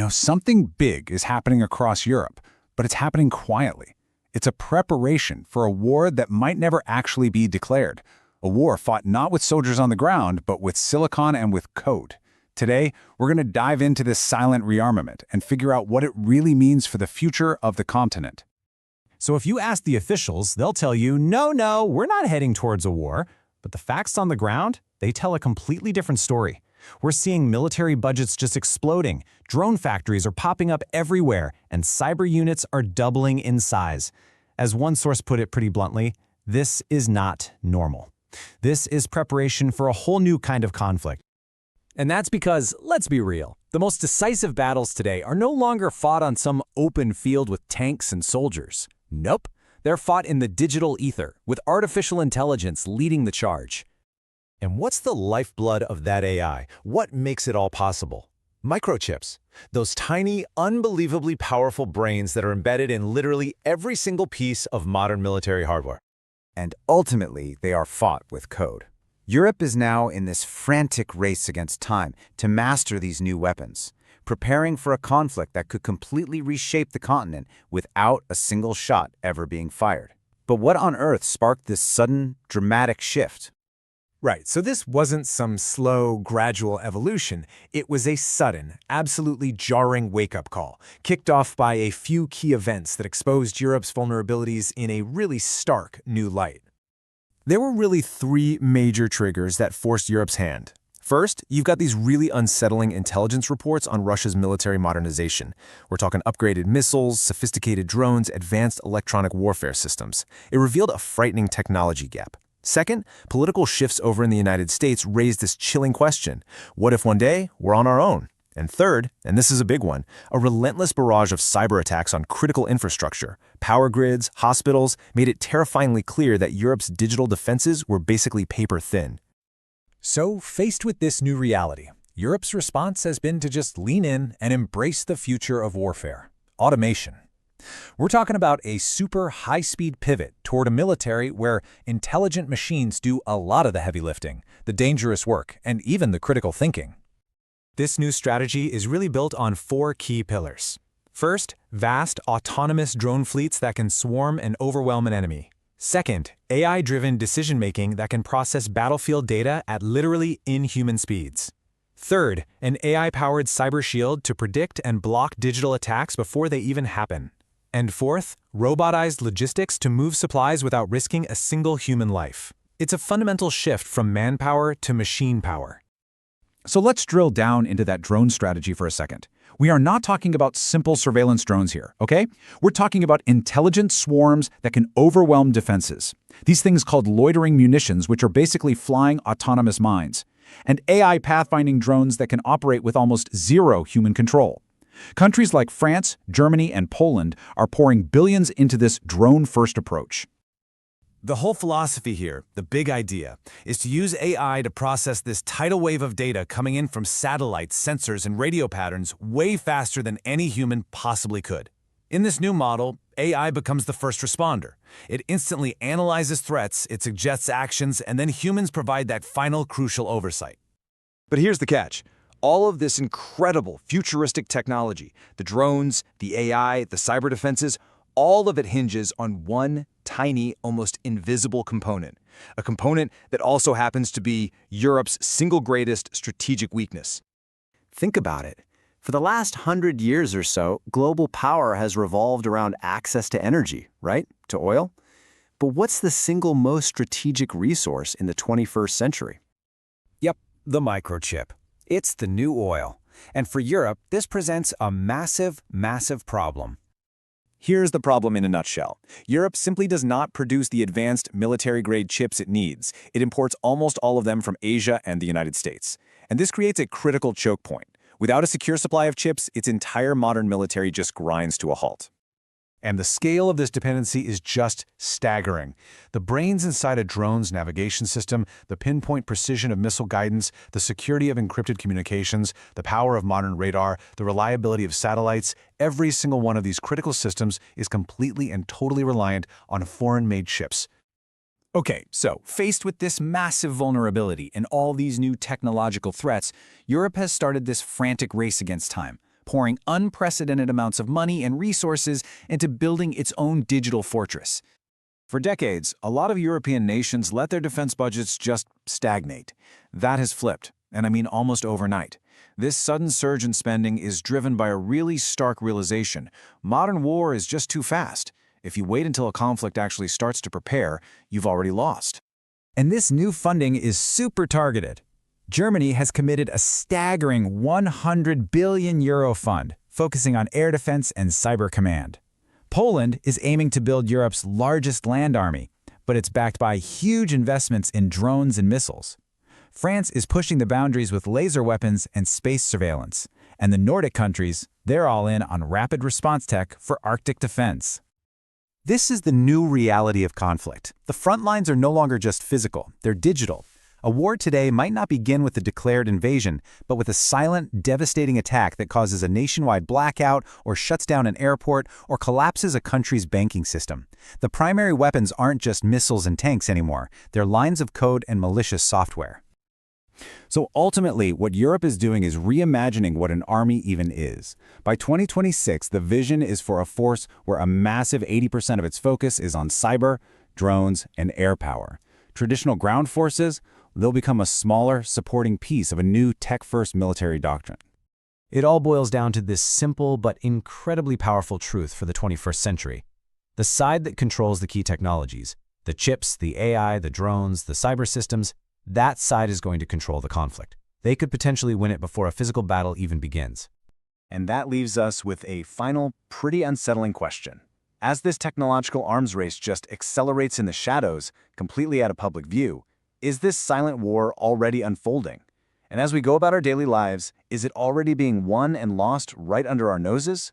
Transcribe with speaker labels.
Speaker 1: Something big is happening across Europe, but it's happening quietly. It's a preparation for a war that might never actually be declared. A war fought not with soldiers on the ground, but with silicon and with code. Today, we're going to dive into this silent rearmament and figure out what it really means for the future of the continent.
Speaker 2: So if you ask the officials, they'll tell you, no, we're not heading towards a war. But the facts on the ground, they tell a completely different story. We're seeing military budgets just exploding, drone factories are popping up everywhere, and cyber units are doubling in size. As one source put it pretty bluntly, this is not normal. This is preparation for a whole new kind of conflict. And that's because, let's be real, the most decisive battles today are no longer fought on some open field with tanks and soldiers. Nope, they're fought in the digital ether, with artificial intelligence leading the charge.
Speaker 3: And what's the lifeblood of that AI? What makes it all possible? Microchips. Those tiny, unbelievably powerful brains that are embedded in literally every single piece of modern military hardware.
Speaker 4: And ultimately, they are fought with code. Europe is now in this frantic race against time to master these new weapons, preparing for a conflict that could completely reshape the continent without a single shot ever being fired. But what on earth sparked this sudden, dramatic shift?
Speaker 2: Right, so this wasn't some slow, gradual evolution. It was a sudden, absolutely jarring wake-up call, kicked off by a few key events that exposed Europe's vulnerabilities in a really stark new light. There were really three major triggers that forced Europe's hand. First, you've got these really unsettling intelligence reports on Russia's military modernization. We're talking upgraded missiles, sophisticated drones, advanced electronic warfare systems. It revealed a frightening technology gap. Second, political shifts over in the United States raised this chilling question: what if one day we're on our own? And third, and this is a big one, a relentless barrage of cyber attacks on critical infrastructure, power grids, hospitals, made it terrifyingly clear that Europe's digital defenses were basically paper thin.
Speaker 1: So, faced with this new reality, Europe's response has been to just lean in and embrace the future of warfare: automation. We're talking about a super high-speed pivot toward a military where intelligent machines do a lot of the heavy lifting, the dangerous work, and even the critical thinking.
Speaker 2: This new strategy is really built on four key pillars. First, vast, autonomous drone fleets that can swarm and overwhelm an enemy. Second, AI-driven decision-making that can process battlefield data at literally inhuman speeds. Third, an AI-powered cyber shield to predict and block digital attacks before they even happen. And fourth, robotized logistics to move supplies without risking a single human life. It's a fundamental shift from manpower to machine power.
Speaker 1: So let's drill down into that drone strategy for a second. We are not talking about simple surveillance drones here, okay? We're talking about intelligent swarms that can overwhelm defenses. These things called loitering munitions, which are basically flying autonomous mines. And AI pathfinding drones that can operate with almost zero human control. Countries like France, Germany, and Poland are pouring billions into this drone-first approach.
Speaker 3: The whole philosophy here, the big idea, is to use AI to process this tidal wave of data coming in from satellites, sensors, and radio patterns way faster than any human possibly could. In this new model, AI becomes the first responder. It instantly analyzes threats, it suggests actions, and then humans provide that final crucial oversight.
Speaker 5: But here's the catch. All of this incredible futuristic technology, the drones, the AI, the cyber defenses, all of it hinges on one tiny, almost invisible component. A component that also happens to be Europe's single greatest strategic weakness.
Speaker 4: Think about it. For the last 100 years or so, global power has revolved around access to energy, right? To oil. But what's the single most strategic resource in the 21st century?
Speaker 6: Yep, the microchip. It's the new oil. And for Europe, this presents a massive, massive problem.
Speaker 1: Here's the problem in a nutshell. Europe simply does not produce the advanced military-grade chips it needs. It imports almost all of them from Asia and the United States. And this creates a critical choke point. Without a secure supply of chips, its entire modern military just grinds to a halt.
Speaker 2: And the scale of this dependency is just staggering. The brains inside a drone's navigation system, the pinpoint precision of missile guidance, the security of encrypted communications, the power of modern radar, the reliability of satellites, every single one of these critical systems is completely and totally reliant on foreign-made chips. Okay, so faced with this massive vulnerability and all these new technological threats, Europe has started this frantic race against time.
Speaker 1: pouring unprecedented amounts of money and resources into building its own digital fortress. For decades, a lot of European nations let their defense budgets just stagnate. That has flipped, and I mean almost overnight. This sudden surge in spending is driven by a really stark realization. Modern war is just too fast. If you wait until a conflict actually starts to prepare, you've already lost. And this new funding is super targeted. Germany has committed a staggering €100 billion fund, focusing on air defense and cyber command. Poland is aiming to build Europe's largest land army, but it's backed by huge investments in drones and missiles. France is pushing the boundaries with laser weapons and space surveillance. And the Nordic countries, they're all in on rapid response tech for Arctic defense. This is the new reality of conflict. The front lines are no longer just physical, they're digital. A war today might not begin with a declared invasion, but with a silent, devastating attack that causes a nationwide blackout or shuts down an airport or collapses a country's banking system. The primary weapons aren't just missiles and tanks anymore, they're lines of code and malicious software. So ultimately, what Europe is doing is reimagining what an army even is. By 2026, the vision is for a force where a massive 80% of its focus is on cyber, drones, and air power. Traditional ground forces, they'll become a smaller, supporting piece of a new tech-first military doctrine.
Speaker 6: It all boils down to this simple but incredibly powerful truth for the 21st century. The side that controls the key technologies, the chips, the AI, the drones, the cyber systems, that side is going to control the conflict. They could potentially win it before a physical battle even begins.
Speaker 5: And that leaves us with a final, pretty unsettling question. As this technological arms race just accelerates in the shadows, completely out of public view, is this silent war already unfolding? And as we go about our daily lives, is it already being won and lost right under our noses?